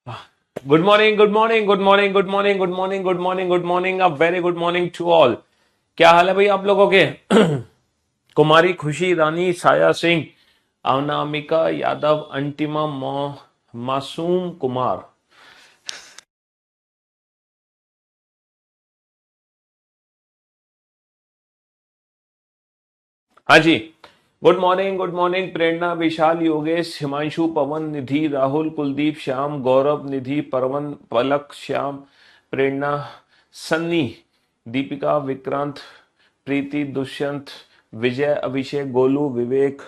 Good morning, good morning, good morning, good morning, good morning, good morning, good morning, a very good morning to all. क्या हाल है भाई आप लोगों के? कुमारी खुशी रानी, साया सिंह, अवनामिका यादव, अंटिमा मासूम कुमार। हाँ जी। गुड मॉर्निंग, गुड मॉर्निंग, प्रेरणा, विशाल, योगेश, हिमांशु, पवन, निधि, राहुल, कुलदीप, श्याम, गौरव, निधि, परवन, पलक, श्याम, प्रेरणा, सन्नी, दीपिका, विक्रांत, प्रीति, दुष्यंत, विजय, अभिषेक, गोलू, विवेक।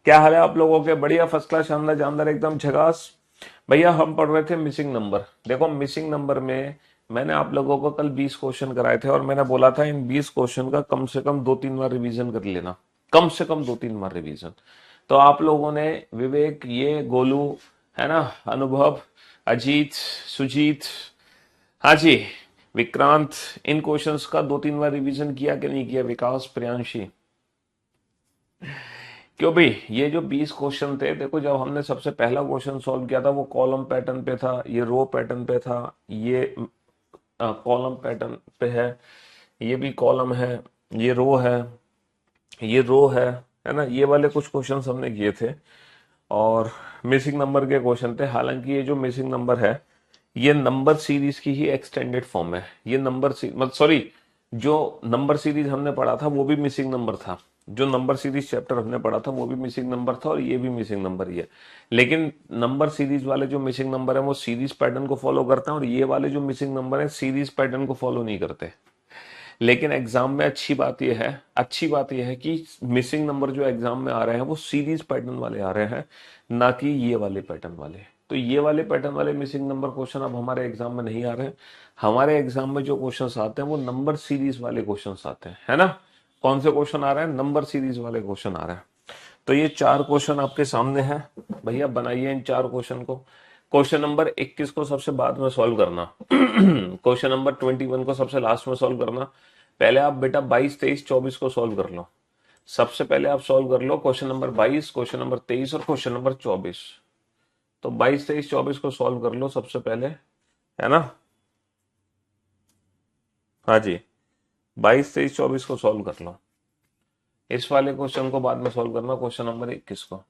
क्या हाल है आप लोगों के? बढ़िया, फर्स्ट क्लास, शानदार जानदार, एकदम झकास। भैया हम पढ़ रहे थे मिसिंग नंबर। देखो मिसिंग नंबर में मैंने आप लोगों को कल 20 क्वेश्चन कराए थे और मैंने बोला था इन 20 क्वेश्चन का कम से कम 2-3 बार रिवीजन कर लेना। कम से कम 2-3 बार रिवीजन। तो आप लोगों ने, विवेक, ये गोलू, है ना, अनुभव, अजीत, सुजीत, हाँ जी, विक्रांत, इन क्वेश्चंस का 2-3 बार रिवीजन किया कि नहीं किया? विकास, प्रियांशी, क्यों भाई? ये जो 20 क्वेश्चन थे, देखो जब हमने सबसे पहला क्वेश्चन सॉल्व किया था वो कॉलम पैटर्न पे था, ये रो पैटर्न पे था, ये कॉलम पैटर्न पे ये भी कॉलम है, ये रो है, ये रो है ना, ये वाले कुछ क्वेश्चंस हमने किए थे। और मिसिंग नंबर के क्वेश्चन थे। हालांकि ये जो मिसिंग नंबर है ये नंबर सीरीज की ही एक्सटेंडेड फॉर्म है। ये नंबर मतलब सॉरी, जो नंबर सीरीज हमने पढ़ा था वो भी मिसिंग नंबर था। जो नंबर सीरीज चैप्टर हमने पढ़ा था वो भी मिसिंग नंबर था और ये भी मिसिंग नंबर ही है। लेकिन नंबर सीरीज वाले जो मिसिंग नंबर है वो सीरीज पैटर्न को फॉलो करते हैं और ये वाले जो मिसिंग नंबर है सीरीज पैटर्न को फॉलो नहीं करते। लेकिन एग्जाम में अच्छी बात यह है कि मिसिंग नंबर जो एग्जाम में आ रहे हैं वो सीरीज पैटर्न वाले आ रहे हैं, ना कि ये वाले पैटर्न वाले। तो ये वाले पैटर्न वाले मिसिंग नंबर क्वेश्चन अब हमारे एग्जाम में नहीं आ रहे हैं। हमारे एग्जाम में जो क्वेश्चन आते हैं वो नंबर सीरीज वाले क्वेश्चन आते हैं, है ना। कौन से क्वेश्चन आ रहे हैं? नंबर सीरीज वाले क्वेश्चन आ रहे हैं। तो ये 4 क्वेश्चन आपके सामने हैं। भैया बनाइए इन 4 क्वेश्चन को। क्वेश्चन नंबर 21 को सबसे बाद में सॉल्व करना। क्वेश्चन नंबर 21 को सबसे लास्ट में सॉल्व करना। पहले आप बेटा 22, 23, 24 को सॉल्व कर लो। सबसे पहले आप सॉल्व कर लो क्वेश्चन नंबर 22, क्वेश्चन नंबर 23 और क्वेश्चन नंबर 24। तो 22, 23, 24 को सॉल्व कर लो सबसे पहले, है ना। हाँ जी, 22, 23, 24 को सॉल्व कर लो। इस वाले क्वेश्चन को बाद में सॉल्व करना, क्वेश्चन नंबर 21 को।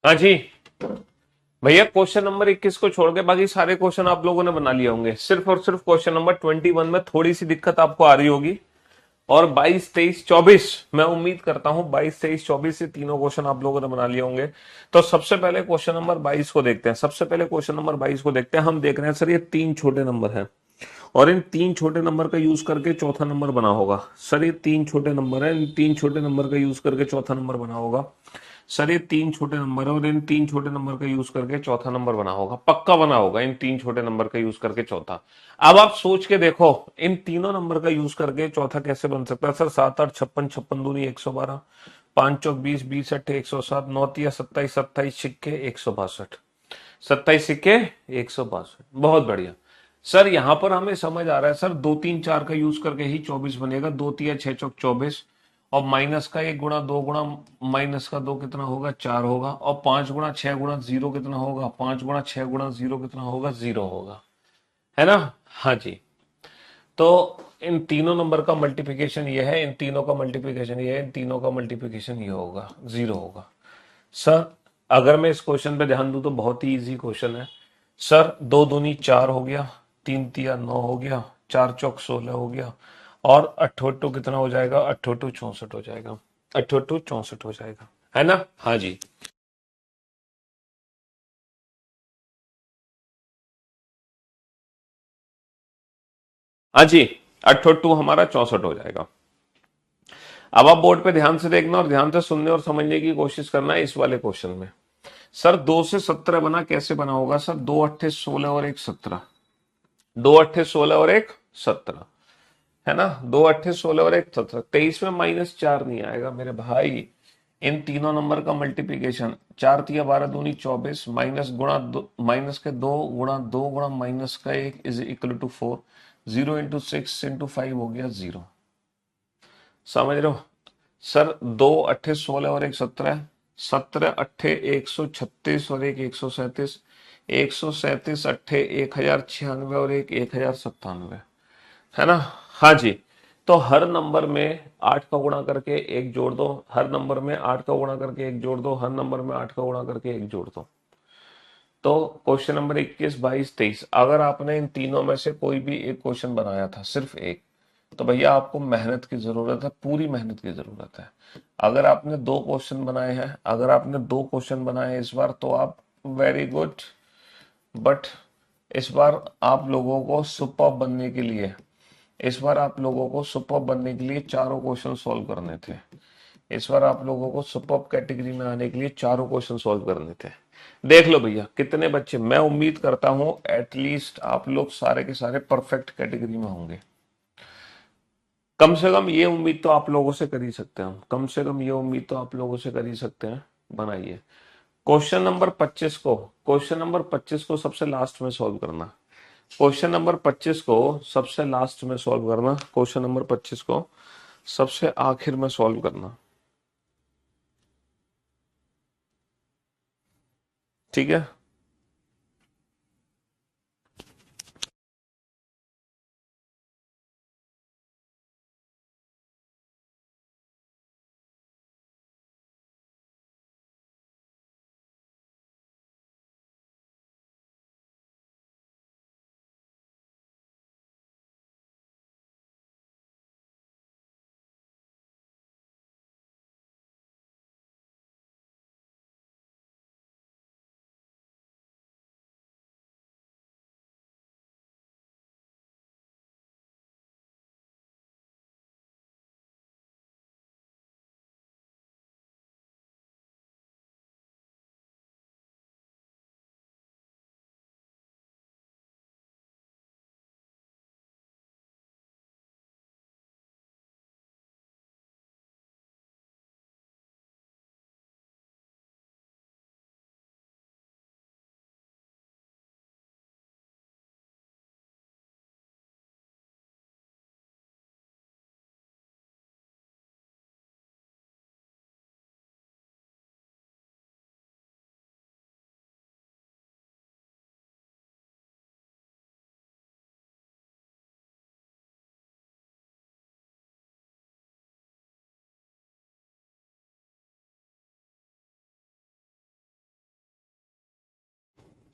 हाँ जी भैया, क्वेश्चन नंबर 21 को छोड़ के बाकी सारे क्वेश्चन आप लोगों ने बना लिए होंगे। सिर्फ और सिर्फ क्वेश्चन नंबर 21 में थोड़ी सी दिक्कत आपको आ रही होगी। और 22, 23, 24 मैं उम्मीद करता हूं 22, 23, 24 से तीनों क्वेश्चन आप लोगों ने बना लिए होंगे। तो सबसे पहले क्वेश्चन नंबर 22 को देखते हैं। सबसे पहले क्वेश्चन नंबर 22 को देखते हैं। हम देख रहे हैं सर, ये तीन छोटे नंबर हैं और इन तीन छोटे नंबर का यूज करके चौथा नंबर बना होगा। सर ये तीन छोटे नंबर है, इन तीन छोटे नंबर का यूज करके चौथा नंबर बना होगा। सर ये तीन छोटे नंबर है और इन तीन छोटे नंबर का यूज करके चौथा नंबर बना होगा, पक्का बना होगा इन तीन छोटे नंबर का यूज करके चौथा। अब आप सोच के देखो, इन तीनों नंबर का यूज करके चौथा कैसे बन सकता है। सर 7, 8, 56, 56 दूनी 112, 5 चौक 20, 20 अट्ठे 107, 9 तिया 27, 27 छिक्के 162, 27 सिक्के 162। बहुत बढ़िया। सर यहां पर हमें समझ आ रहा है सर, 2, 3, 4 का यूज करके ही 24 बनेगा। 2 तिया 6 चौक 24 और माइनस का 1 गुणा 2 गुणा माइनस का 2 कितना होगा, 4 होगा। और 5 गुणा 6 गुणा 0 कितना होगा, 5 गुणा 6 गुणा 0 कितना होगा, 0 होगा, है ना। हाँ जी। तो इन तीनों नंबर का मल्टीप्लिकेशन ये है, इन तीनों का मल्टीप्लिकेशन ये है, इन तीनों का मल्टीप्लिकेशन ये होगा, 0 होगा। सर अगर मैं इस क्वेश्चन पे ध्यान दूं तो बहुत ही इजी क्वेश्चन है। सर 2 दूनी 4 हो गया, 3 तिया 9 हो गया, 4 चौक 16 हो गया और अट्ठोटू कितना हो जाएगा, अट्ठोटू 64 हो जाएगा, अट्ठोटू 64 हो जाएगा, है ना। हाँ जी। हाँ जी, अट्ठोटू हमारा 64 हो जाएगा। अब आप बोर्ड पे ध्यान से देखना और ध्यान से सुनने और समझने की कोशिश करना है इस वाले क्वेश्चन में। सर 2 से 17 बना, कैसे बना होगा सर, 2 अट्ठे 16 और 1 17, 2 अट्ठे 16 और 1 17, है ना। 2 अट्ठे 16 और 1 17, 23 में -4 नहीं आएगा मेरे भाई। इन तीनों नंबर का मल्टीप्लीकेशन, 4 तिया 12 दूनी 24, माइनस गुणा माइनस के 2 गुणा 2 गुणा माइनस का 1 is equal to 4, 0 into 6 into 5 हो गया 0। समझ रहे हो। सर 2 अट्ठे 16 और 1 17, 17 अट्ठे 136 और 1 137, 137 अट्ठे 1096 और 1 1097, है ना। हाँ जी। तो हर नंबर में 8 का गुणा करके एक जोड़ दो, हर नंबर में 8 का गुणा करके एक जोड़ दो, हर नंबर में 8 का गुणा करके एक जोड़ दो। तो क्वेश्चन नंबर 21, 22, 23, अगर आपने इन तीनों में से कोई भी एक क्वेश्चन बनाया था, सिर्फ एक, तो भैया आपको मेहनत की जरूरत है, पूरी मेहनत की जरूरत है। अगर आपने दो क्वेश्चन बनाए हैं, अगर आपने दो क्वेश्चन बनाए हैं इस बार, तो आप वेरी गुड। बट इस बार आप लोगों को सुपर बनने के लिए, इस बार आप लोगों को सुपर बनने के लिए चारों क्वेश्चन सॉल्व करने थे। इस बार आप लोगों को सुपर कैटेगरी में आने के लिए चारों क्वेश्चन सॉल्व करने थे। देख लो भैया कितने बच्चे, मैं उम्मीद करता हूं एटलीस्ट आप लोग सारे के सारे परफेक्ट कैटेगरी में होंगे। कम से कम ये उम्मीद तो आप लोगों से कर ही सकते हैं हम, कम से कम ये उम्मीद तो आप लोगों से कर ही सकते हैं। बनाइए क्वेश्चन नंबर 25 को, क्वेश्चन नंबर 25 को सबसे लास्ट में सॉल्व करना। क्वेश्चन नंबर 25 को सबसे लास्ट में सॉल्व करना, क्वेश्चन नंबर 25 को सबसे आखिर में सॉल्व करना, ठीक है।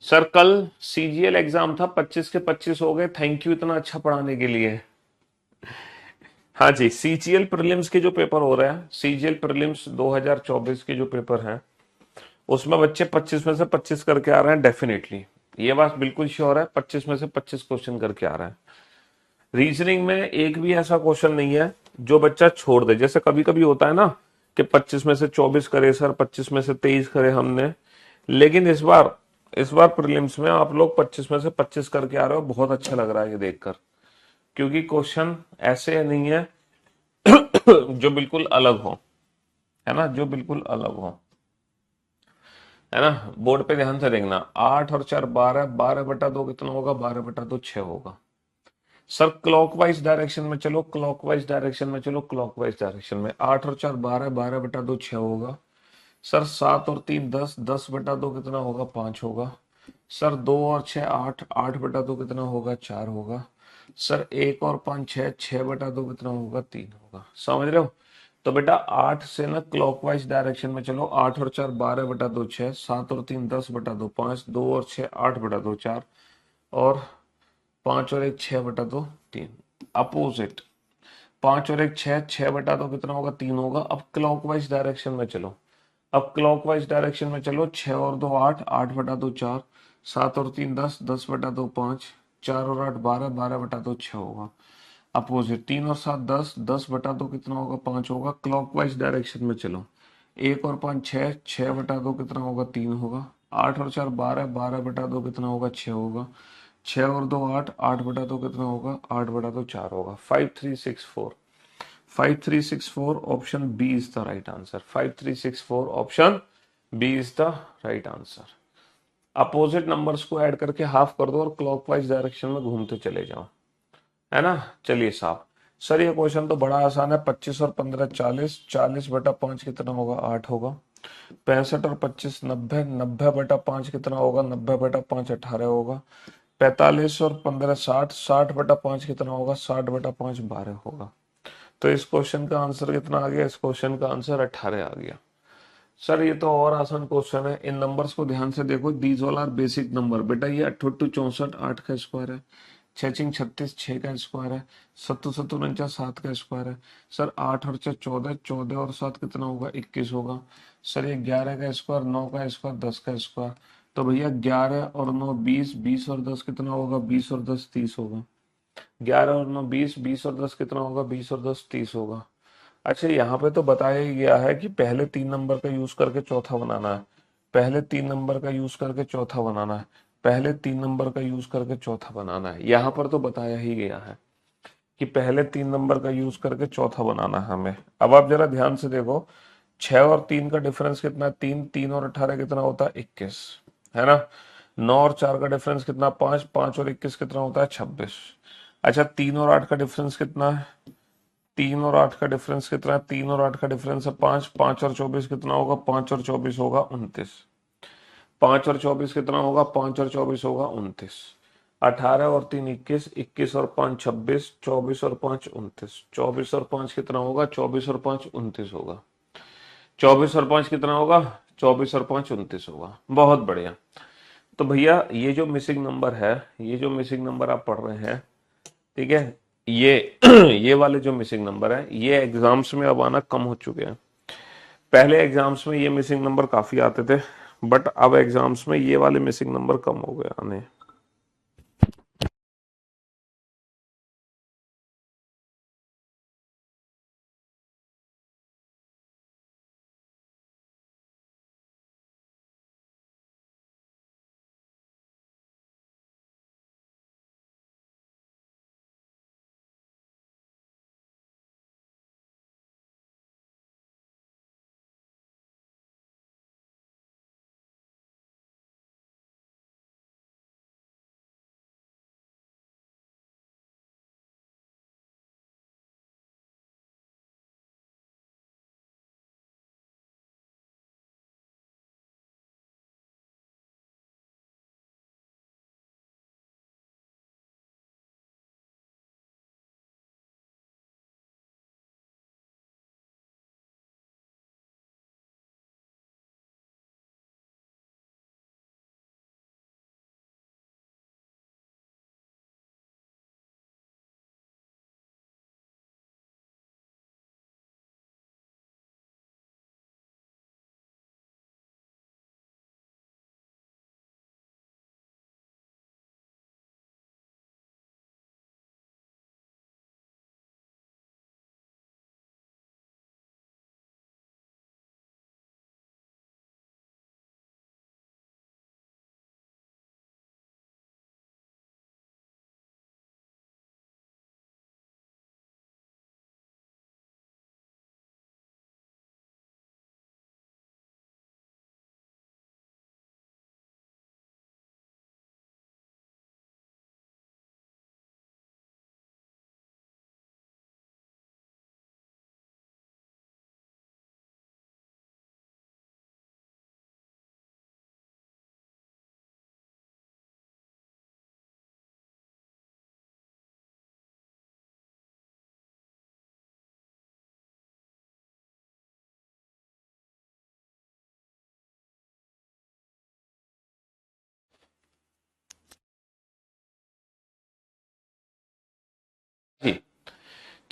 सर कल सीजीएल एग्जाम था, 25 के 25 हो गए। थैंक यू इतना अच्छा पढ़ाने के लिए। हाँ जी, सीजीएल प्रीलिम्स के जो पेपर हो रहे हैं, सीजीएल प्रीलिम्स 2024 के जो पेपर हैं, उसमें बच्चे 25 में से 25 करके आ रहे हैं डेफिनेटली। ये बात बिल्कुल श्योर है, 25 में से 25 क्वेश्चन करके आ रहे हैं। रीजनिंग में एक भी ऐसा क्वेश्चन नहीं है जो बच्चा छोड़ दे। जैसे कभी कभी होता है ना कि 25 में से 24 करे सर, 25 में से 23 करे हमने, लेकिन इस बार प्रीलिम्स में आप लोग 25 में से 25 करके आ रहे हो, बहुत अच्छा लग रहा है ये देखकर। क्योंकि क्वेश्चन ऐसे नहीं है जो बिल्कुल अलग हो, है ना, जो बिल्कुल अलग हो, है ना। बोर्ड पे ध्यान से देखना, 8 और 4 12, 12/2 कितना होगा, 12/2 6 होगा। सर क्लॉकवाइज डायरेक्शन में चलो, क्लॉकवाइज डायरेक्शन में चलो, क्लॉकवाइज डायरेक्शन में 8 और 4 12, 12/2 6 होगा। सर 7 और 3 10, 10/2 कितना होगा, 5 होगा। सर 2 और 6 8, 8/2 कितना होगा, 4 होगा। सर 1 और 5 6, 6/2 कितना होगा, 3 होगा। समझ रहे हो? तो बेटा 8 से ना क्लॉकवाइज डायरेक्शन में चलो, 8 और 4 12/2 6, 7 और 3 10/2 5, 2 और 6 8/2 4, और 5 और 1 6/2 3। अपोजिट, 5 और 1 6, 6/2 कितना होगा, 3 होगा। अब क्लॉकवाइज डायरेक्शन में चलो, अब क्लॉकवाइज डायरेक्शन में चलो, 6 और 2 8, 8/2 4, 7 और 3 10, 10/2 5, 4 और 8 12, 12/2 6 होगा। अपोजिट, 3 और 7 10, 10/2 कितना होगा, 5 होगा। क्लॉकवाइज डायरेक्शन में चलो, 1 और 5 6, 6/2 कितना होगा, 3 होगा। 8 और 4 12, 12/2 कितना होगा, 6 होगा। 6 और 2 8, 8/2 कितना होगा, 8/2 4 होगा। 5364, 5364 option B is the right answer. 5364 option B is the right answer. Opposite numbers को ऐड करके हाफ कर दो और क्लॉकवाइज डायरेक्शन में घूमते चले जाओ, है ना। चलिए साहब, सर ये क्वेश्चन तो बड़ा आसान है। 25 और 15 40, 40/5 कितना होगा, 8 होगा। 65 और 25 90, 90/5 कितना होगा, 90/5 18 होगा। 45 और 15 60, 60/5 कितना होगा, 60/5 12 होगा। तो इस क्वेश्चन का आंसर कितना आ गया, इस क्वेश्चन का आंसर 18 आ गया। सर ये तो और आसान क्वेश्चन है, इन नंबर्स को ध्यान से देखो। These all are basic number. बेटा ये 8 64 8 का स्क्वायर है, 6 36 6 का स्क्वायर है, 7 7 का स्क्वायर है। सर 8 और 6 14, 14 और 7 कितना होगा, 21 होगा। सर ये 11 का स्क्वायर, 9 का स्क्वायर, 10 का स्क्वायर। तो भैया 11 और 9 20, 20 और 10 कितना होगा, 20 और 10 30 होगा। 11 और 9 20, 20 और 10 कितना होगा, 20 और 10 30 होगा। अच्छा यहाँ पे तो बताया ही गया है कि पहले 3 नंबर का यूज करके चौथा बनाना है, पहले 3 नंबर का यूज करके चौथा बनाना है, पहले 3 नंबर का यूज करके चौथा बनाना है। यहाँ पर तो बताया ही गया है कि पहले 3 नंबर का यूज करके चौथा बनाना है हमें। अब आप जरा ध्यान से देखो, 6 और 3 का डिफरेंस कितना है, 3, 3 और 18 कितना होता है, 21, है ना। 9 और 4 का डिफरेंस कितना, 5, 5 और 21 कितना होता है, 26। अच्छा 3 और 8 का डिफरेंस कितना है, 3 और 8 का डिफरेंस कितना है, 3 और 8 का डिफरेंस है 5, 5 और 24 कितना होगा, 5 और 24 होगा 29। 5 और 24 कितना होगा, 5 और 24 होगा 29। 18 और 3 21, 21 और 5 26, 24 और 5 29, 24 और 5 कितना होगा, 24 और 5 29 होगा। 24 और 5 कितना होगा, 24 और 5 29 होगा। बहुत बढ़िया। तो भैया ये जो मिसिंग नंबर है, ये जो मिसिंग नंबर आप पढ़ रहे हैं, ठीक है, ये ये वाले जो मिसिंग नंबर है, ये एग्जाम्स में अब आना कम हो चुके हैं। पहले एग्जाम्स में ये मिसिंग नंबर काफी आते थे, बट अब एग्जाम्स में ये वाले मिसिंग नंबर कम हो गए आने।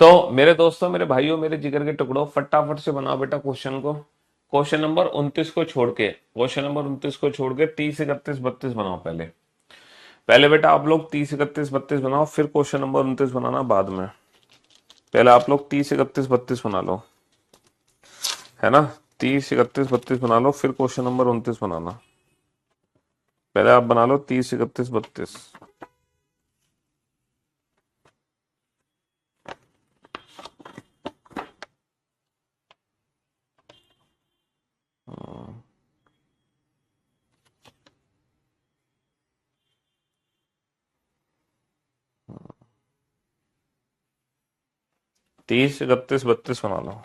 तो मेरे दोस्तों, मेरे भाइयों, मेरे जिगर के टुकड़ों, फटाफट से बनाओ बेटा क्वेश्चन को। क्वेश्चन नंबर 29 को छोड़ के, क्वेश्चन नंबर 29 को छोड़ के 30, 31, 32 बनाओ पहले। पहले बेटा आप लोग 30, 31, 32 बनाओ, फिर क्वेश्चन नंबर 29 बनाना बाद में। पहले आप लोग 30, 31, 32 बना लो, है ना। 30, 31, 32 बना लो, फिर क्वेश्चन नंबर 29 बनाना। पहले आप बना लो 30, 31, 32। हाँ, 30, 31, 32 बना लो।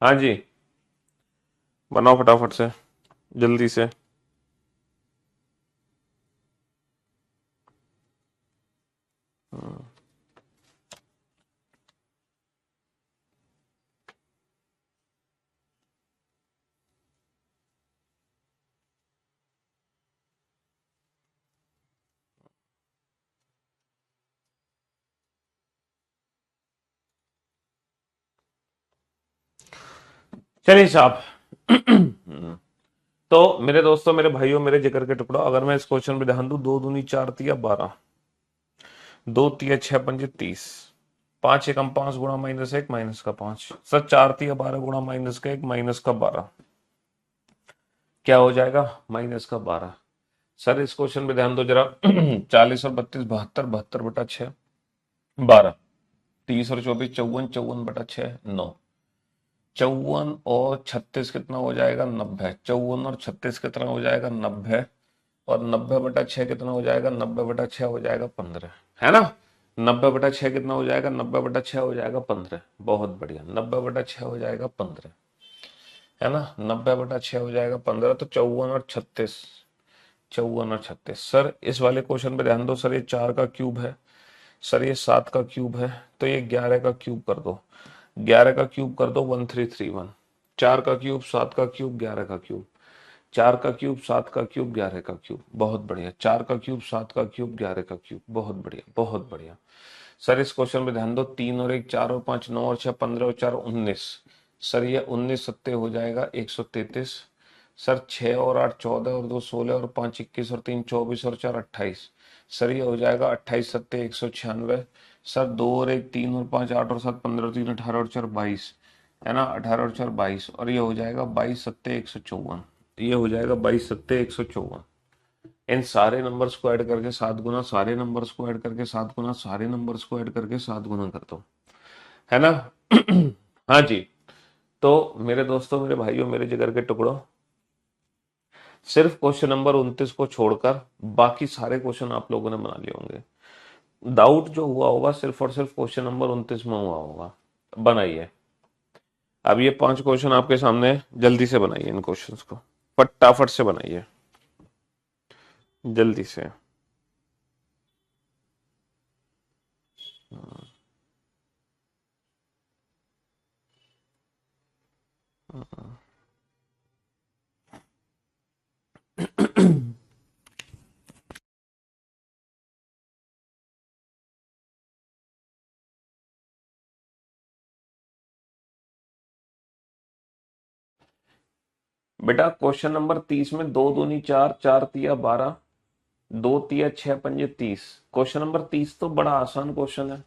हाँ जी, बनाओ फटाफट से, जल्दी से। चलिए साहब। तो मेरे दोस्तों, मेरे भाइयों, मेरे जिगर के टुकड़ों, अगर मैं इस क्वेश्चन पे ध्यान दूं, 2 दूनी 4 तिया 12, 2 तिया 6 पंजे 30, 5 एकम 5 गुणा -1 माइनस का 5, सर 4 तिया 12 गुणा -1 माइनस का 12, क्या हो जाएगा? -12। सर इस क्वेश्चन पे ध्यान दो जरा। 40 और 32 72, 72 बटा 6 12, 30 और 24 54, 54 बटा 6 9, 54 और 36 कितना हो जाएगा? 90। 54 और 36 कितना हो जाएगा? 90। और 90 बटा 6 कितना हो जाएगा? 90 बटा 6 हो जाएगा 15, है ना। 90 बटा 6 कितना हो जाएगा? 90 बटा 6 हो जाएगा 15। बहुत बढ़िया, 90 बटा 6 हो जाएगा 15, है ना। 90 बटा 6 हो जाएगा 15। तो 54 और 36, 54 और 36। सर इस वाले क्वेश्चन पे ध्यान दो, सर ये 4 का क्यूब है, सर ये 7 का क्यूब है, तो ये 11 का क्यूब कर दो। 11 का क्यूब कर दो 1331। 4 का क्यूब, 7 का क्यूब, 11 का क्यूब। 4 का क्यूब, 7 का क्यूब, 11 का क्यूब। बहुत बढ़िया। 4 का क्यूब, 7 का क्यूब, 11 का क्यूब। बहुत बढ़िया, बहुत बढ़िया। सर इस क्वेश्चन में ध्यान दो, 3 और 1 4 और 5 9 और 6 15 और 4 19। सर ये 19 सत्ते हो जाएगा 133। सर 6 और 8 14 और 2 16 और 5 21 और 3 24 और 4 28। सर ये हो जाएगा 28 सत्ते 196। सर 2 और 1 3 और 5 8 और 7 15 और 3 18 और 4 22, है ना। 18 और 4 22, और ये हो जाएगा 22 सत्ते 154। ये हो जाएगा 22 सत्ते 154। इन सारे नंबर्स को ऐड करके 7 गुना, सारे नंबर्स को ऐड करके 7 गुना, सारे नंबर्स को ऐड करके 7 गुना कर दो, है ना। हाँ जी। तो मेरे दोस्तों, मेरे भाइयों, मेरे जिगर के टुकड़ों, सिर्फ क्वेश्चन नंबर 29 को छोड़कर बाकी सारे क्वेश्चन आप लोगों ने बना लिए होंगे। डाउट जो हुआ होगा सिर्फ और सिर्फ क्वेश्चन नंबर 29 में हुआ होगा। बनाइए। अब ये 5 क्वेश्चन आपके सामने हैं, जल्दी से बनाइए इन क्वेश्चंस को, फटाफट से बनाइए, जल्दी से। बेटा क्वेश्चन नंबर 30 में 2 दूनी 4, 4 तिया 12, दो तिया छह पंजे 30। क्वेश्चन नंबर 30 तो बड़ा आसान क्वेश्चन है?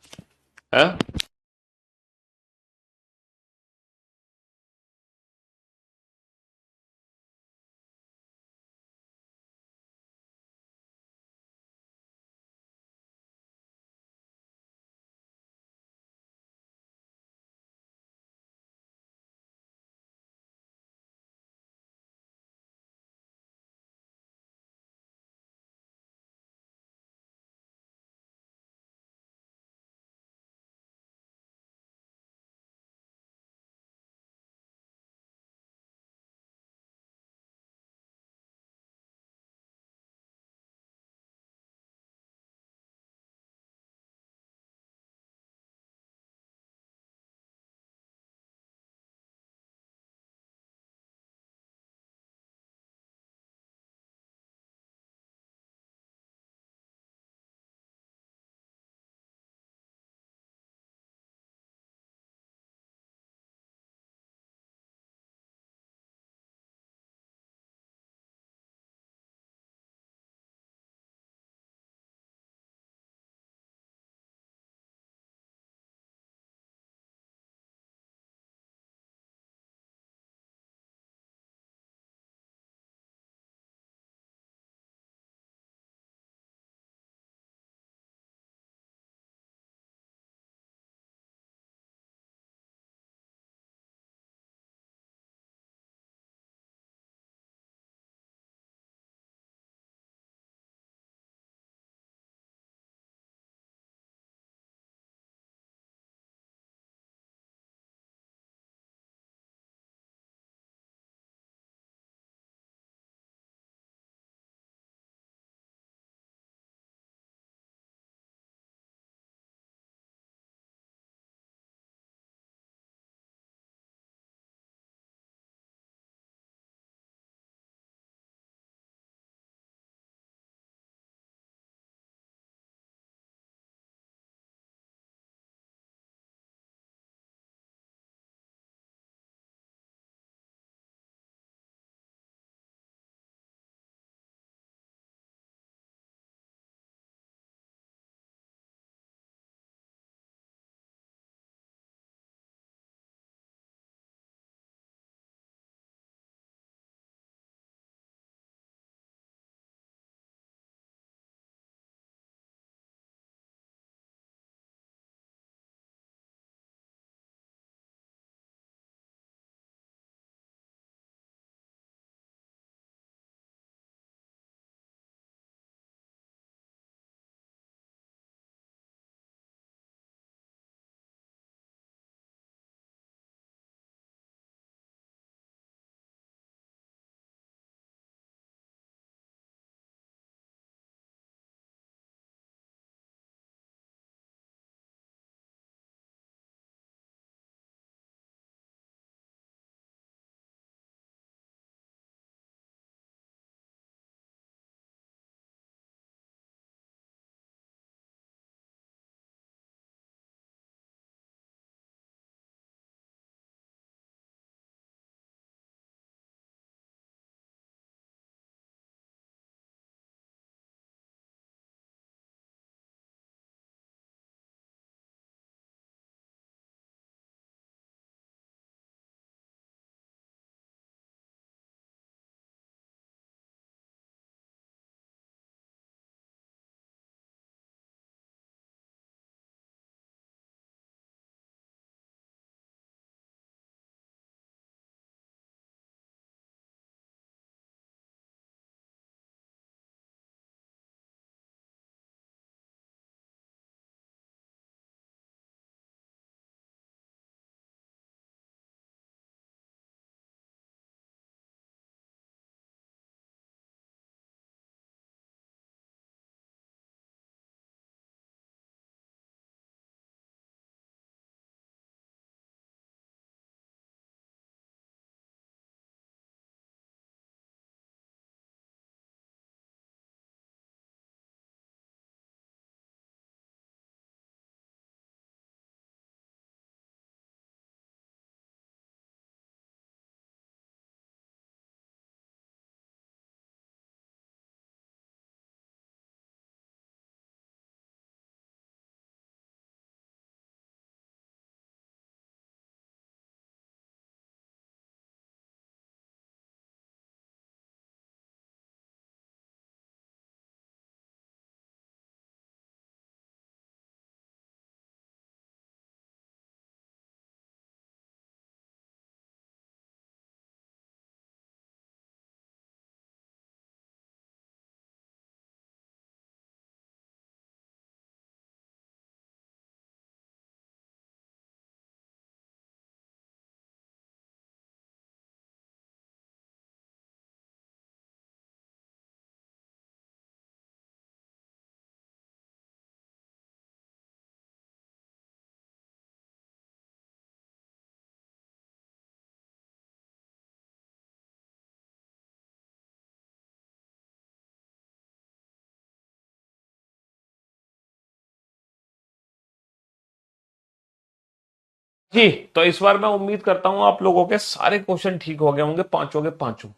जी। तो इस बार मैं उम्मीद करता हूं आप लोगों के सारे क्वेश्चन ठीक हो गए होंगे, पांचों के पांचों।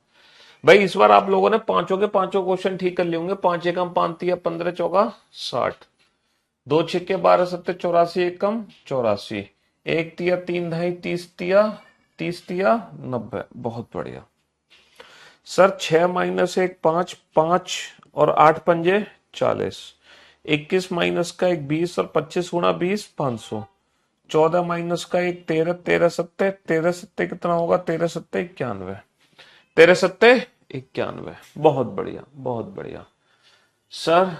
भाई इस बार आप लोगों ने पांचों के पांचों क्वेश्चन ठीक कर लिए होंगे। पांच एकम पांच तिया 15 चौका 60, दो छिक्के 12 सत्ते 84, एक कम 84, एक तिया 3 ढाई 30 तिया 90। बहुत बढ़िया सर। 6 माइनस एक 5, 5 और 8 पंजे 40, 21 माइनस का एक 20 और 25 गुणा 20 500, 14 माइनस का एक 13, 13 सत्ते कितना होगा, 13 सत्ते 91, 13 सत्ते 91। बहुत बढ़िया बहुत बढ़िया सर।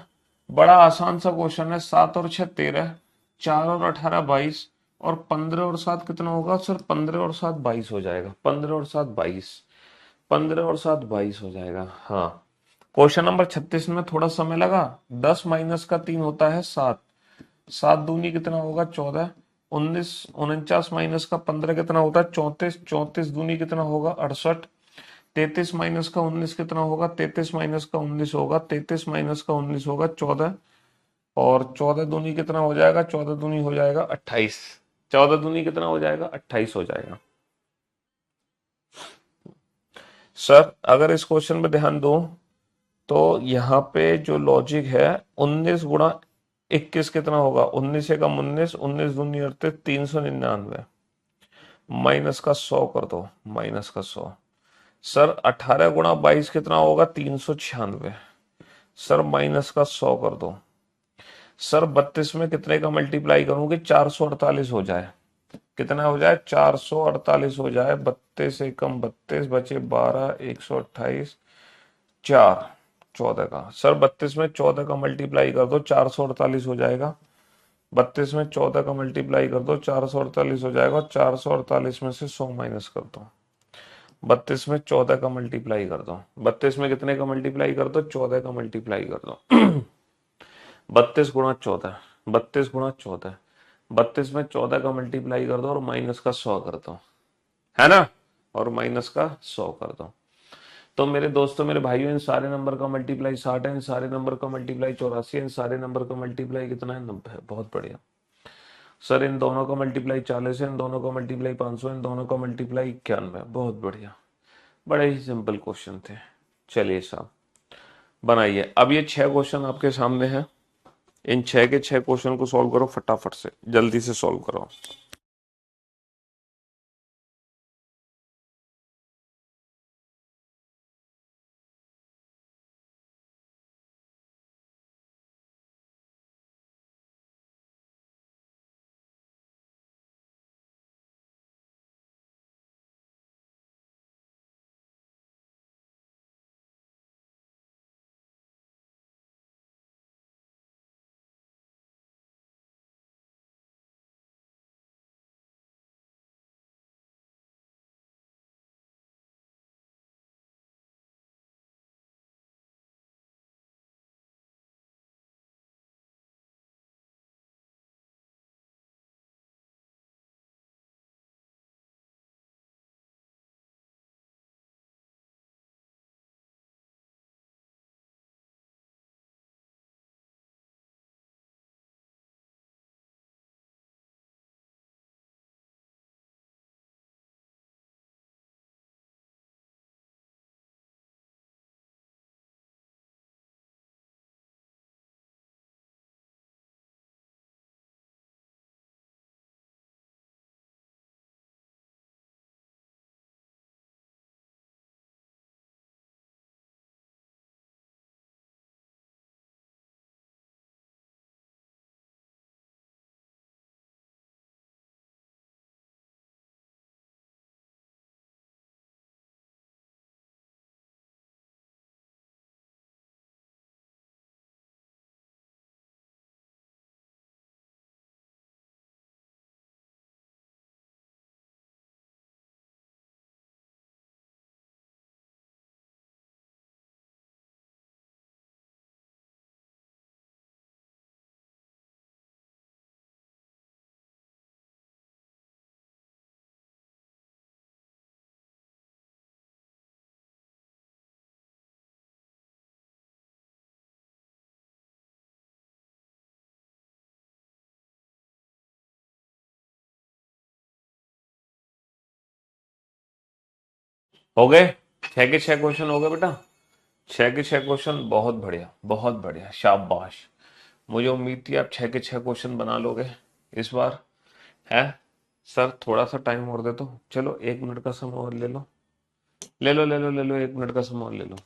बड़ा आसान सा क्वेश्चन है। 7 और 6 13, 4 और 18 22, और 15 और 7 कितना होगा सर, 15 और 7 22 हो जाएगा, 15 और 7 22, 15 और 7 22 हो जाएगा। हाँ, क्वेश्चन नंबर 36 में थोड़ा समय लगा। 10 माइनस का 3 होता है 7, 7 दूनी कितना होगा 14, 19 49 माइनस का 15 कितना होता है 34, 34 दूनी कितना होगा 68, 33 माइनस का 19 कितना होगा, 33 माइनस का 19 होगा, 33 माइनस का 19 होगा 14, और 14 दूनी कितना हो जाएगा, 14 दूनी हो जाएगा 28, 14 दूनी कितना हो जाएगा 28 हो जाएगा। सर अगर इस क्वेश्चन में ध्यान दो तो यहाँ पे जो लॉजिक है, 19 गुणा 21 कितना होगा, 19 से कम 19, 19 दूनी 38, 399, माइनस का 100 कर दो, माइनस का 100। सर 18 गुणा 22 कितना होगा, 396, सर माइनस का 100 कर दो। सर 32 में कितने का मल्टीप्लाई करूंगी, 448 हो जाए, कितना हो जाए 448 हो जाए, 32 से कम 32 बचे 12, 128, 4, 14 का। सर 32 में 14 का मल्टीप्लाई कर दो, 448 हो जाएगा। 32 में 14 का मल्टीप्लाई कर दो, 448 हो जाएगा। 448 में से 100 माइनस कर दो। 32 में 14 का मल्टीप्लाई कर दो, 32 में कितने का मल्टीप्लाई कर दो, 14 का मल्टीप्लाई कर दो। 32 गुणा 14, 32 गुणा 14, 32 में 14 का मल्टीप्लाई कर दो और माइनस का 100 कर दो, है ना, और माइनस का 100 कर दो। तो मेरे दोस्तों मेरे भाइयों, इन सारे नंबर का मल्टीप्लाई 60 है, इन सारे नंबर का मल्टीप्लाई 84 है, इन सारे नंबर का मल्टीप्लाई कितना है 90 है। बहुत बढ़िया सर। इन दोनों का मल्टीप्लाई 40 है, इन दोनों का मल्टीप्लाई 500, इन दोनों का मल्टीप्लाई 91 है। बहुत बढ़िया, बड़े ही सिंपल क्वेश्चन थे। चलिए साहब बनाइए। अब ये 6 क्वेश्चन आपके सामने हैं, इन 6 के 6 क्वेश्चन को सॉल्व करो फटाफट से, जल्दी से सॉल्व करो। हो गए? 6 के 6 क्वेश्चन हो गए बेटा? 6 के 6 क्वेश्चन, बहुत बढ़िया, बहुत बढ़िया, शाबाश। मुझे उम्मीद थी आप 6 के 6 क्वेश्चन बना लोगे इस बार। है सर, थोड़ा सा टाइम और दे दो, चलो 1 मिनट का समय और ले लो, ले लो, ले लो, ले लो, 1 मिनट का समय और ले लो।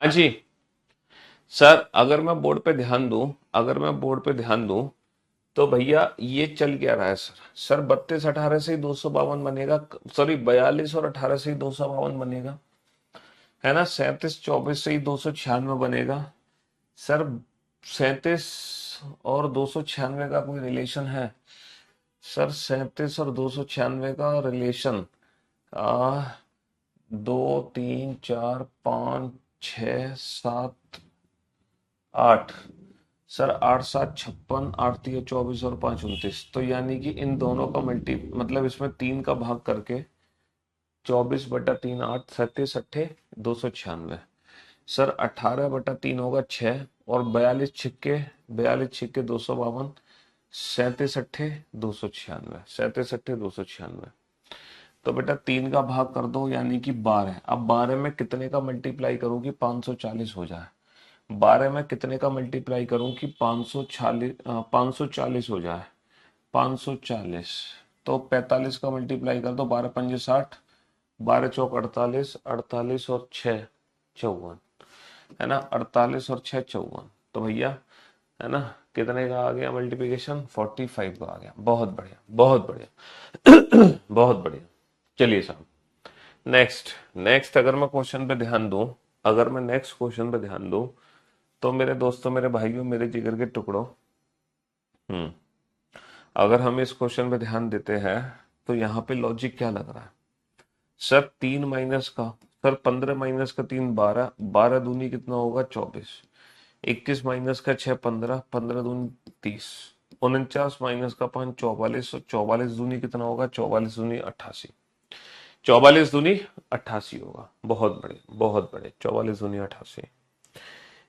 हाँ जी। सर, अगर मैं बोर्ड पे ध्यान दूं, तो भैया ये चल क्या रहा है सर? सर, 32 18 से ही 252 बनेगा। सॉरी, 42 और 18 से ही 252 बनेगा, है ना? 37 24 से ही 296 बनेगा। सर, 37 और 296 का कोई रिलेशन है? सर, 37 और 296 का रिलेशन, आ 2 3 4 5 6 7 8। सर, 8 7 56, 8 3 24 और 5 29, तो यानी कि इन दोनों का मल्टी मतलब इसमें 3 का भाग करके 24/3 8, 37 8 296। सर, 18/3 होगा 6, और 42 छिक्के 252, 37 8 296, 37 8 296। तो बेटा 3 का भाग कर दो, यानी कि 12। अब 12 में कितने का मल्टीप्लाई करूं कि 540 हो जाए? 12 में कितने का मल्टीप्लाई करूं कि 540 हो जाए? 540। तो 45 का मल्टीप्लाई कर दो, 12 5 60, 12 चौक 48, 48 और 6 54, है ना? 48 और 6 54, तो भैया, है ना, कितने का आ गया मल्टीप्लिकेशन? 45 का आ गया। बहुत बढ़िया, बहुत बढ़िया, बहुत बढ़िया। चलिए साहब, नेक्स्ट। नेक्स्ट अगर मैं क्वेश्चन पे ध्यान दूं, अगर मैं नेक्स्ट क्वेश्चन पे ध्यान दूं, तो मेरे दोस्तों, मेरे भाइयों, मेरे जिगर के टुकड़ों, हम्म अगर हम इस क्वेश्चन पे ध्यान देते हैं, तो यहाँ पे लॉजिक क्या लग रहा है? सर, 3 का, सर 15 - 3 12, 12 दूनी कितना होगा? 24। 21 - 6 15, 15 दूनी 30। 49 - 5 44, 44 दूनी कितना होगा? 44 दूनी 88। 44 दूनी 88 होगा। बहुत बड़े, बहुत बड़े, 44 दूनी 88।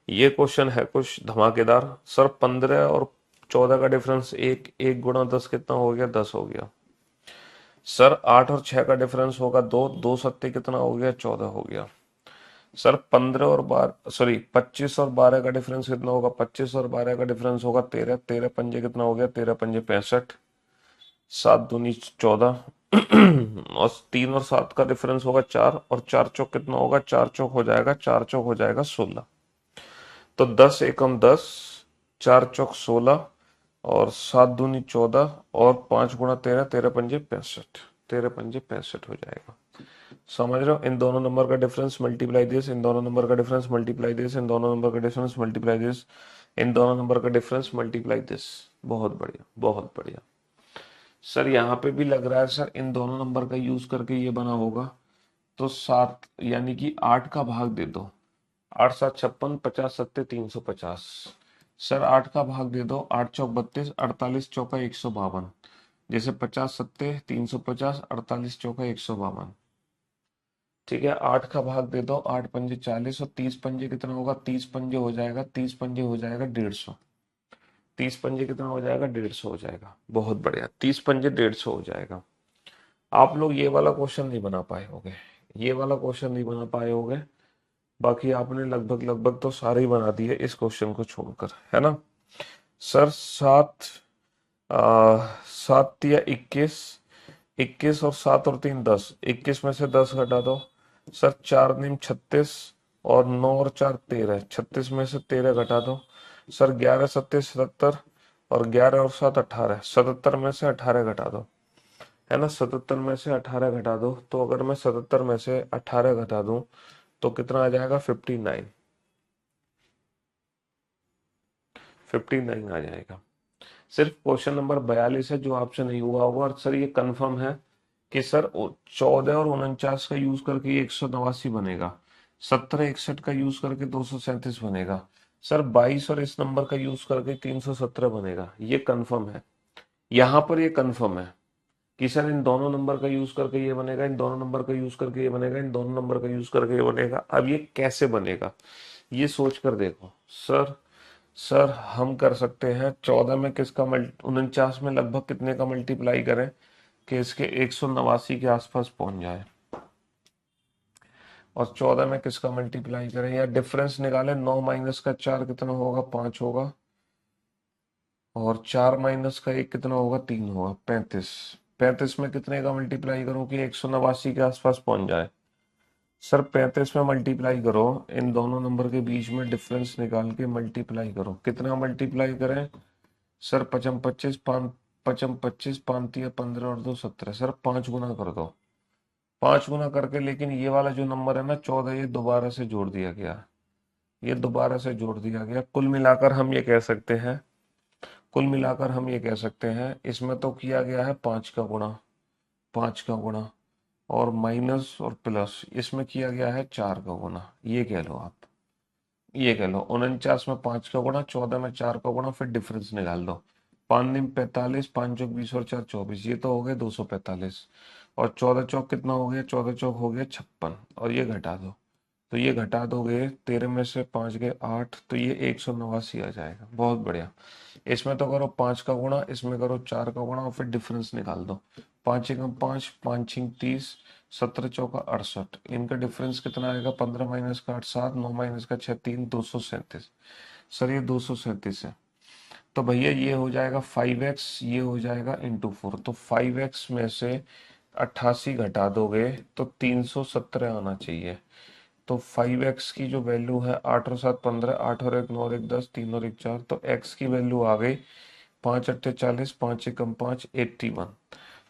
ये क्वेश्चन है कुछ धमाकेदार। सर, 15 और 14 का डिफरेंस, एक, 1 × 10 कितना हो गया? 10 हो गया। सर, 8 और 6 का डिफरेंस होगा 2, 2 × 7 कितना हो गया? 14 हो गया। सर, 15 और 12, सॉरी 25 और 12 का डिफरेंस कितना होगा? 25 और 12 का डिफरेंस होगा 13, 13 पंजे कितना हो गया? 13 पंजे 65, 7 दूनी 14। और 3 और 7 का डिफरेंस होगा 4, और 4 चौक कितना होगा? 4 चौक हो जाएगा, 4 चौक हो जाएगा 16। तो 10 एकम 10, 4 चौक 16, और 7 दूनी 14, और 5 × 13, 13 पंजे 65। 13 पंजे 65 हो जाएगा। समझ रहे हो? इन दोनों नंबर का डिफरेंस मल्टीप्लाई दिस, इन दोनों नंबर का डिफरेंस मल्टीप्लाई दिस, इन दोनों नंबर का डिफरेंस मल्टीप्लाई दिस, इन दोनों नंबर का डिफरेंस मल्टीप्लाई दिस। बहुत बढ़िया, बहुत बढ़िया। सर यहाँ पे भी लग रहा है सर इन दोनों नंबर का यूज करके ये बना होगा। तो 7 यानी कि 8 का भाग दे दो। 8 7 56, 50 सत्ते 350। सर 8 का भाग दे दो। 8 चौक 32, 48 चौका 152। जैसे 50 सत्ते 350, 48 चौका 152। ठीक है, 8 का भाग दे दो। 8 पंजे 40 और 30 पंजे कितना होगा? 30 पंजे हो जाएगा, 30 पंजे हो जाएगा 150। 30 पंजे कितना हो जाएगा? 150 हो जाएगा। बहुत बढ़िया, 30 पंजे 150 हो जाएगा। आप लोग ये वाला क्वेश्चन नहीं बना पाए होगे, ये वाला क्वेश्चन नहीं बना पाए होगे। बाकी आपने लगभग लगभग तो सारे ही बना दिए इस क्वेश्चन को छोड़कर, है ना? सर 7 या 21, 21 और 7 और 3 10, 21 में से 10 घटा दो। सर 4 नीम 36 और 9 और 4 13, 36 में से 13 घटा दो। सर 11 सत्ते 77 और 11 और 7 18, 77 में से 18 घटा दो, है ना? 77 में से 18 घटा दो। तो अगर मैं 77 में से 18 घटा दूं तो कितना आ जाएगा? 59। 59 आ जाएगा। सिर्फ क्वेश्चन नंबर 42 है जो आपसे नहीं हुआ होगा। और सर ये कंफर्म है कि सर 14 और 49 का यूज करके ये 189 बनेगा। 17 61 का यूज करके 237 बनेगा। सर 22 और इस नंबर का यूज करके 317 बनेगा। ये कंफर्म है, यहाँ पर ये कंफर्म है कि सर इन दोनों नंबर का यूज करके ये बनेगा, इन दोनों नंबर का यूज करके ये बनेगा, इन दोनों नंबर का यूज करके ये बनेगा। अब ये कैसे बनेगा ये सोच कर देखो। सर सर हम कर सकते हैं 14 में किसका 49 में लगभग कितने का मल्टीप्लाई करें कि इसके 189 के आसपास पहुंच जाए। और 14 में किसका मल्टीप्लाई करें या डिफरेंस निकालें। 9 माइनस का 4 कितना होगा? 5 होगा। और 4 माइनस का 1 कितना होगा? 3 होगा। 35। 35 में कितने का मल्टीप्लाई करूं कि 189 के आसपास पहुंच जाए। सर 35 में मल्टीप्लाई करो, इन दोनों नंबर के बीच में डिफरेंस निकाल के मल्टीप्लाई करो। कितना मल्टीप्लाई करें? सर 55 25 5 55 25 5 या 15 और 2 17। सर 5 गुना कर दो। 5 गुना करके, लेकिन ये वाला जो नंबर है ना 14, ये दोबारा से जोड़ दिया गया। ये दोबारा से जोड़ दिया गया। कुल मिलाकर हम ये कह सकते हैं, कुल मिलाकर हम ये कह सकते हैं इसमें तो किया गया है 5 का गुणा, 5 का गुणा और माइनस और प्लस इसमें किया गया है 4 का गुणा। ये कह लो आप, ये कह लो 49 में 5 का गुणा, 14 में 4 का गुणा, फिर डिफरेंस निकाल दो। 5 निम 45, 5 चौक 20 और 4 24, ये तो हो गए 245। और 14 चौक कितना हो गया? 14 चौक हो गया 56। और ये घटा दो, तो ये घटा दोगे 13 में से 5 गए 8, तो ये 189 आ जाएगा। बहुत बढ़िया। इसमें तो करो 5 का गुणा, इसमें करो 4 का गुणा और फिर डिफरेंस निकाल दो। 5 एकम 5, 5 छिंग 30, 17 चौका 68। इनका डिफरेंस कितना आएगा? 15 माइनस का 8 7, 9 माइनस का 6 3, 237। सर ये 237 है। तो भैया ये हो जाएगा 5x, ये हो जाएगा इंटू 4। तो 5x में से 88 घटा दोगे तो 317 आना चाहिए। तो 5x की जो वैल्यू है 8 और 7 15, 8 और 1 9 और 1 10, 3 और 1 4, तो x की वैल्यू आ गई 5 अट्ठे 40, 5 एकम 5 81।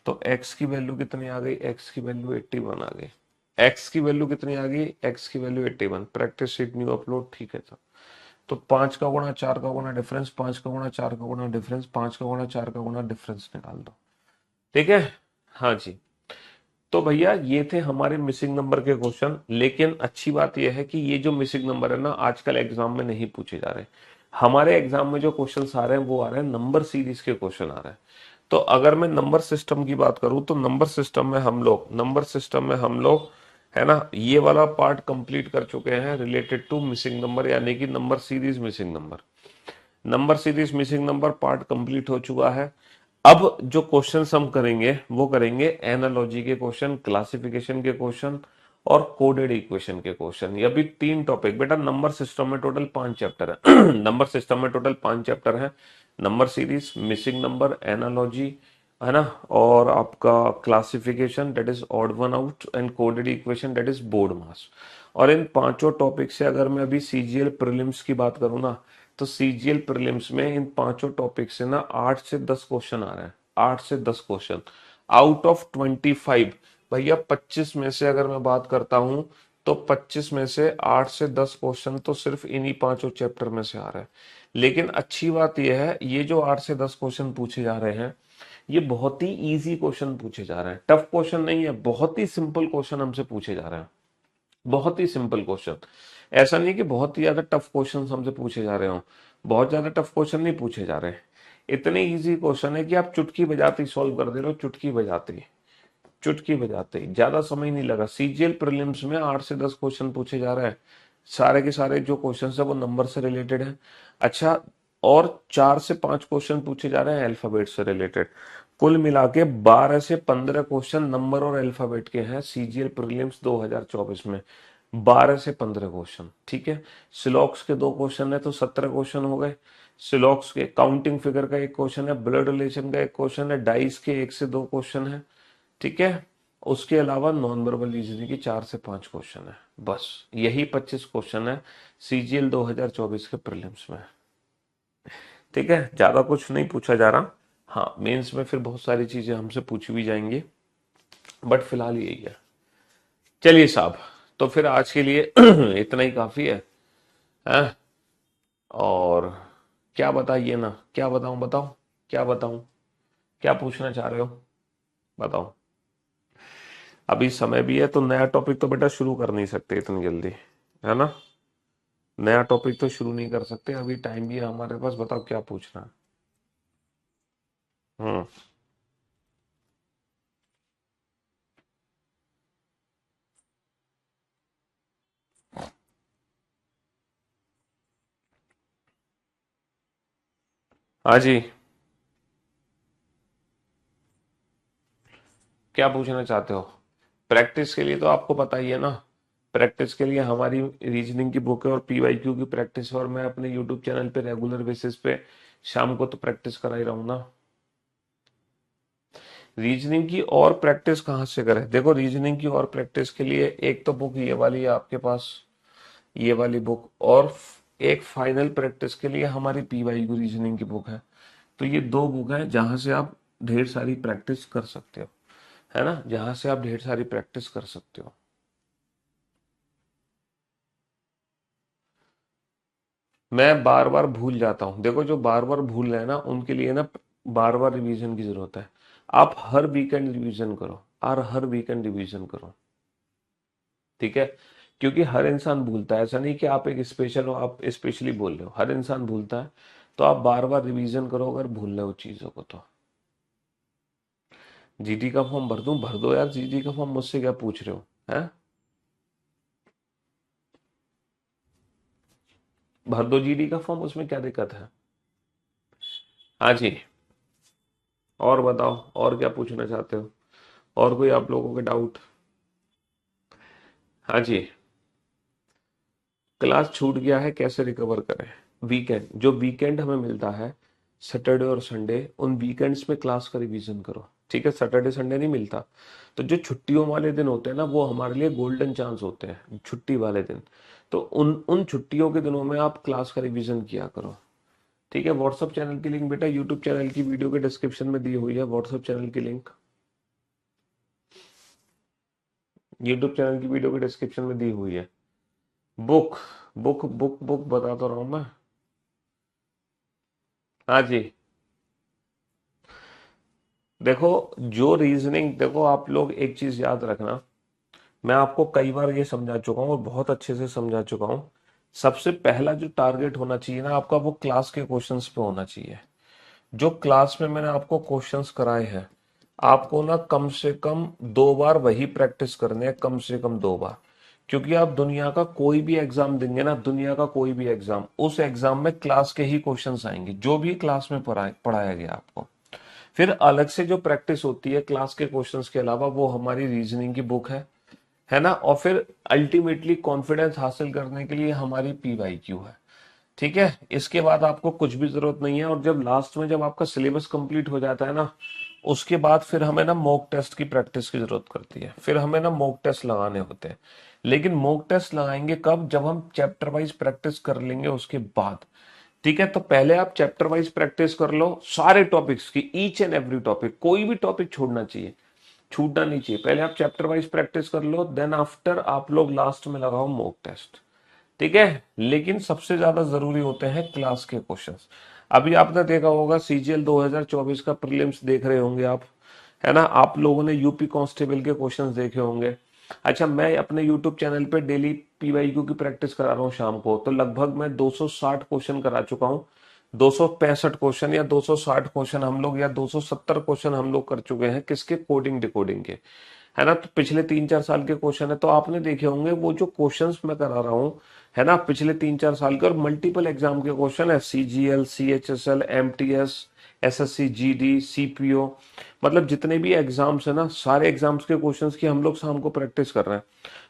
तो x की वैल्यू कितनी आ गई? x की वैल्यू 81 आ गई। x की वैल्यू कितनी आ गई? x की value 81। Practice sheet new upload, ठीक है सर। तो 5 का गुणा 4 का गुणा डिफरेंस, 5 का गुणा 4 का गुणा डिफरेंस, 5 का गुणा 4 का गुणा डिफरेंस निकाल दो। ठीक है, हाँ जी। तो भैया ये थे हमारे मिसिंग नंबर के क्वेश्चन। लेकिन अच्छी बात यह है कि ये जो मिसिंग नंबर है ना आजकल एग्जाम में नहीं पूछे जा रहे। हमारे एग्जाम में जो क्वेश्चन आ रहे हैं वो आ रहे हैं नंबर सीरीज के क्वेश्चन आ रहे हैं। तो अगर मैं नंबर सिस्टम की बात करूं तो नंबर सिस्टम में हम लोग है ना ये वाला पार्ट कंप्लीट कर चुके हैं रिलेटेड टू मिसिंग नंबर, यानी कि number series missing number. Number series missing number part complete हो चुका है। अब जो क्वेश्चंस हम करेंगे वो करेंगे एनालॉजी के क्वेश्चन, क्लासिफिकेशन के क्वेश्चन और कोडेड इक्वेशन के क्वेश्चन। ये भी 3 टॉपिक। बेटा नंबर सिस्टम में टोटल 5 चैप्टर है। नंबर सिस्टम में टोटल 5 चैप्टर है। Number series, missing number, analogy, है ना, और आपका classification that is odd one out and coded equation that is BODMAS. और इन पांचों टॉपिक से अगर मैं अभी सीजीएल प्रीलिम्स की बात करूं ना तो सीजीएल प्रीलिम्स में इन पांचों टॉपिक से ना 8 से 10 क्वेश्चन आ रहे हैं। 8 से 10 क्वेश्चन आउट ऑफ 25, भैया 25 में से अगर मैं बात करता हूं तो 25 में से 8 से 10 क्वेश्चन तो सिर्फ इन्हीं पांचों चैप्टर में से आ रहा है। लेकिन अच्छी बात यह है, ये जो 8 से 10 क्वेश्चन पूछे जा रहे हैं ये बहुत ही इजी क्वेश्चन पूछे जा रहे हैं, टफ क्वेश्चन नहीं है, बहुत ही सिंपल क्वेश्चन हमसे पूछे जा रहे हैं, बहुत ही सिंपल क्वेश्चन। ऐसा नहीं कि बहुत ही ज्यादा टफ क्वेश्चन हमसे पूछे जा रहे हो, बहुत ज्यादा टफ क्वेश्चन नहीं पूछे जा रहे हैं, इतने इजी क्वेश्चन है कि आप चुटकी बजाते ही सॉल्व कर दे रहे हो, चुटकी बजाते ही, चुटकी बजाते ही, ज्यादा समय नहीं लगा। सीजीएल प्रीलिम्स में 8 से 10 क्वेश्चन पूछे जा रहे हैं, सारे के सारे जो क्वेश्चन है वो नंबर से रिलेटेड है। अच्छा, और 4 से 5 क्वेश्चन पूछे जा रहे हैं अल्फाबेट से रिलेटेड। कुल मिला के 12 से 15 क्वेश्चन नंबर और अल्फाबेट के हैं सीजीएल प्रीलिम्स 2024 में, 12 से 15 क्वेश्चन, ठीक है। सिलॉक्स के 2 क्वेश्चन है तो 17 क्वेश्चन हो गए। सिलॉक्स के काउंटिंग फिगर का 1 क्वेश्चन है, ब्लड रिलेशन का 1 क्वेश्चन है, डाइस के 1 से 2 क्वेश्चन है, ठीक है। उसके अलावा नॉन वर्बल रीजनिंग की 4 से 5 क्वेश्चन है, बस यही 25 क्वेश्चन है सीजीएल 2024 के प्रीलिम्स में, ठीक है। ज्यादा कुछ नहीं पूछा जा रहा। हाँ, मेंस में फिर बहुत सारी चीजें हमसे पूछी भी जाएंगी, बट फिलहाल यही है। चलिए साहब, तो फिर आज के लिए इतना ही काफी है, हैं? और क्या बताइए ना, क्या बताऊं, बताओ, क्या बताऊं, क्या पूछना चाह रहे हो, बताओ। अभी समय भी है तो नया टॉपिक तो बेटा शुरू कर नहीं सकते इतनी जल्दी, है ना। नया टॉपिक तो शुरू नहीं कर सकते, अभी टाइम भी है हमारे पास, बताओ क्या पूछना है। हम्म। हाँ जी, क्या पूछना चाहते हो। प्रैक्टिस के लिए तो आपको पता ही है ना, प्रैक्टिस के लिए हमारी रीजनिंग की बुक है और पीवाईक्यू की प्रैक्टिस, और मैं अपने यूट्यूब चैनल पे रेगुलर बेसिस पे शाम को तो प्रैक्टिस करा ही रहा हूं ना। रीजनिंग की और प्रैक्टिस कहाँ से करें, देखो रीजनिंग की और प्रैक्टिस के लिए एक तो बुक ये वाली है आपके पास, ये वाली बुक, और एक फाइनल प्रैक्टिस के लिए हमारी पीवाईक्यू रीजनिंग की बुक है। तो ये 2 बुक हैं जहां से आप ढेर सारी प्रैक्टिस कर सकते हो, है ना, जहां से आप ढेर सारी प्रैक्टिस कर सकते हो। मैं बार बार भूल जाता हूँ, देखो जो बार बार भूल रहे हैं ना उनके लिए ना बार बार रिवीजन की जरूरत है। आप हर वीकेंड रिवीजन करो, और हर वीकेंड रिवीजन करो, ठीक है। क्योंकि हर इंसान भूलता है, ऐसा नहीं कि आप एक स्पेशल हो, आप स्पेशली बोल रहे हो, हर इंसान भूलता है। तो आप बार बार रिवीजन करो अगर भूल रहे हो चीजों को तो। जीडी का फॉर्म भर दूं, भर दो यार, जीडी का फॉर्म, मुझसे क्या पूछ रहे हो, हैं। भर दो जीडी का फॉर्म, उसमें क्या दिक्कत है। हाँ जी, और बताओ, और क्या पूछना चाहते हो, और कोई आप लोगों के डाउट। हाँ जी, क्लास छूट गया है कैसे रिकवर करें। वीकेंड, जो वीकेंड हमें मिलता है सैटरडे और संडे, उन वीकेंड्स में क्लास का रिवीजन करो, ठीक है। सैटरडे संडे नहीं मिलता, तो जो छुट्टियों वाले दिन होते हैं ना वो हमारे लिए गोल्डन चांस होते हैं, छुट्टी वाले दिन। तो उन उन छुट्टियों के दिनों में आप क्लास का रिवीजन किया करो, ठीक है। व्हाट्सअप चैनल की लिंक बेटा यूट्यूब चैनल की वीडियो के डिस्क्रिप्शन में दी हुई है, व्हाट्सअप चैनल की लिंक यूट्यूब चैनल की वीडियो के डिस्क्रिप्शन में दी हुई है। बुक, बुक बता तो रहा हूँ मैं। हाँ जी, देखो जो रीजनिंग, देखो आप लोग एक चीज याद रखना, मैं आपको कई बार ये समझा चुका हूँ और बहुत अच्छे से समझा चुका हूँ। सबसे पहला जो टारगेट होना चाहिए ना आपका, वो क्लास के क्वेश्चंस पे होना चाहिए। जो क्लास में मैंने आपको क्वेश्चंस कराए हैं, आपको ना कम से कम 2 बार वही प्रैक्टिस करने हैं, कम से कम 2 बार। क्योंकि आप दुनिया का कोई भी एग्जाम देंगे ना, दुनिया का कोई भी एग्जाम, उस एग्जाम में क्लास के ही क्वेश्चंस आएंगे, जो भी क्लास में पढ़ाया गया आपको। फिर अलग से जो प्रैक्टिस होती है क्लास के क्वेश्चंस के अलावा, वो हमारी रीजनिंग की बुक है ना। और फिर अल्टीमेटली कॉन्फिडेंस हासिल करने के लिए हमारी पीवाईक्यू है, ठीक है। इसके बाद आपको कुछ भी जरूरत नहीं है, और जब लास्ट में जब आपका सिलेबस कंप्लीट हो जाता है ना, उसके बाद फिर हमें ना मॉक टेस्ट की प्रैक्टिस की जरूरत करती है, फिर हमें ना मॉक टेस्ट लगाने होते हैं। लेकिन मॉक टेस्ट लगाएंगे कब, जब हम चैप्टर वाइज प्रैक्टिस कर लेंगे उसके बाद। ठीक है, तो पहले आप चैप्टर वाइज प्रैक्टिस कर लो सारे टॉपिक्स की, ईच एंड एवरी टॉपिक, कोई भी टॉपिक छोड़ना चाहिए, छूटना नहीं चाहिए। पहले आप चैप्टर वाइज प्रैक्टिस कर लो, देन आफ्टर आप लोग लास्ट में लगाओ मॉक टेस्ट। ठीक है, लेकिन सबसे ज्यादा जरूरी होते हैं क्लास के क्वेश्चंस। अभी आपने देखा होगा सीजीएल 2024 का प्रीलिम्स देख रहे होंगे आप, है ना, आप लोगों ने यूपी कांस्टेबल के क्वेश्चंस देखे होंगे। अच्छा, मैं अपने यूट्यूब चैनल पे डेली पीवाईक्यू की प्रैक्टिस करा रहा हूँ शाम को, तो लगभग मैं 260 क्वेश्चन करा चुका हूँ। 265 क्वेश्चन या 260 क्वेश्चन हम लोग, या 270 क्वेश्चन हम लोग कर चुके हैं, किसके, कोडिंग डिकोडिंग के, है ना। तो पिछले 3-4 साल के क्वेश्चन है, तो आपने देखे होंगे वो जो क्वेश्चंस मैं करा रहा हूँ, है ना, पिछले 3-4 साल के, और मल्टीपल एग्जाम के क्वेश्चन है, CGL, CHSL, MTS, SSC, GD, CPO, मतलब जितने भी एग्जाम्स है ना, सारे एग्जाम्स के क्वेश्चंस की हम लोग शाम को प्रैक्टिस कर रहे हैं।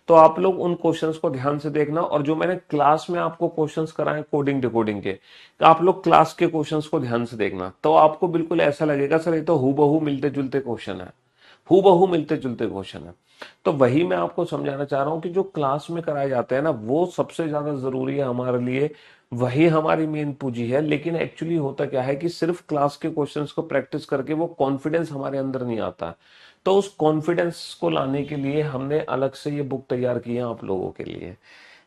तो आप लोग उन क्वेश्चंस को ध्यान से देखना, और जो मैंने क्लास में आपको क्वेश्चंस कराए कोडिंग डिकोडिंग के, तो आप लोग क्लास के क्वेश्चंस को ध्यान से देखना, तो आपको बिल्कुल ऐसा लगेगा सर ये तो हूबहू मिलते जुलते क्वेश्चन है, हूबहू मिलते जुलते क्वेश्चन है। तो वही मैं आपको समझाना चाह रहा हूं कि जो क्लास में कराए जाते हैं ना, वो सबसे ज्यादा जरूरी है हमारे लिए, वही हमारी मेन पूंजी है। लेकिन एक्चुअली होता क्या है कि सिर्फ क्लास के क्वेश्चंस को प्रैक्टिस करके वो कॉन्फिडेंस हमारे अंदर नहीं आता। तो उस कॉन्फिडेंस को लाने के लिए हमने अलग से ये बुक तैयार की है आप लोगों के लिए।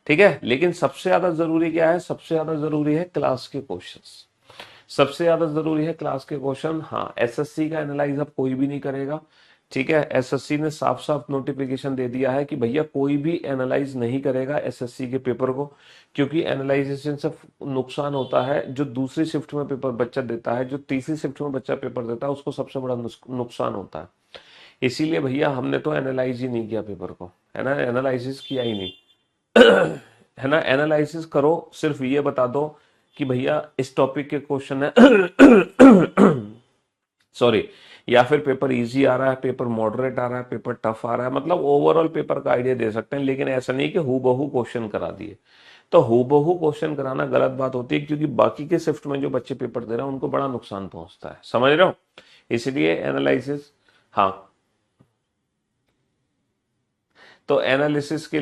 ठीक है, लेकिन सबसे ज्यादा जरूरी क्या है, सबसे ज्यादा जरूरी है क्लास के क्वेश्चंस, सबसे ज्यादा जरूरी है क्लास के क्वेश्चन। हाँ, एसएससी का एनालाइज अब कोई भी नहीं करेगा। ठीक है, एसएससी ने साफ साफ नोटिफिकेशन दे दिया है कि भैया कोई भी एनालाइज नहीं करेगा एसएससी के पेपर को, क्योंकि एनालाइजेशन से नुकसान होता है, जो दूसरी शिफ्ट में पेपर बच्चा देता है, जो तीसरी शिफ्ट में बच्चा पेपर देता है, उसको सबसे बड़ा नुकसान होता है। इसीलिए भैया हमने तो एनालाइज ही नहीं किया पेपर को, है ना, एनालिसिस किया ही नहीं। है ना, एनालिसिस करो, सिर्फ ये बता दो कि भैया इस टॉपिक के क्वेश्चन है, सॉरी, या फिर पेपर इजी आ रहा है, पेपर मॉडरेट आ रहा है, पेपर टफ आ रहा है, मतलब ओवरऑल पेपर का आइडिया दे सकते हैं। लेकिन ऐसा नहीं कि हूबहू क्वेश्चन करा दिए, तो हूबहू क्वेश्चन कराना गलत बात होती है, क्योंकि बाकी के शिफ्ट में जो बच्चे पेपर दे रहे हैं उनको बड़ा नुकसान पहुंचता है, समझ रहे हो। इसलिए एनालिसिस, हाँ, तो एनालिसिस के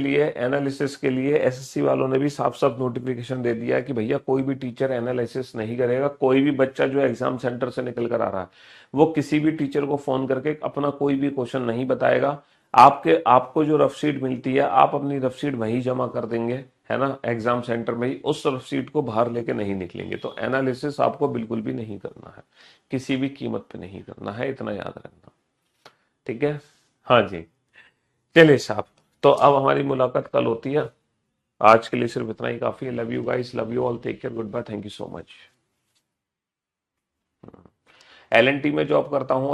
लिए एसएससी वालों ने भी साफ साफ नोटिफिकेशन दे दिया है कि भैया कोई भी टीचर एनालिसिस नहीं करेगा। कोई भी बच्चा जो एग्जाम सेंटर से निकल कर आ रहा है, वो किसी भी टीचर को फोन करके अपना कोई भी क्वेश्चन नहीं बताएगा। आपको जो रफ शीट मिलती है, आप अपनी रफ शीट वहीं जमा कर देंगे, है ना, एग्जाम सेंटर में ही, उस रफ शीट को बाहर लेके नहीं निकलेंगे। तो एनालिसिस आपको बिल्कुल भी नहीं करना है, किसी भी कीमत पे नहीं करना है, इतना याद रखना। ठीक है, हाँ जी, चलिए साहब, तो अब हमारी मुलाकात कल होती है। आज के लिए सिर्फ इतना ही काफी है। Love you guys, love you all, take care, good bye, thank you so much. LNT में जॉब करता हूँ।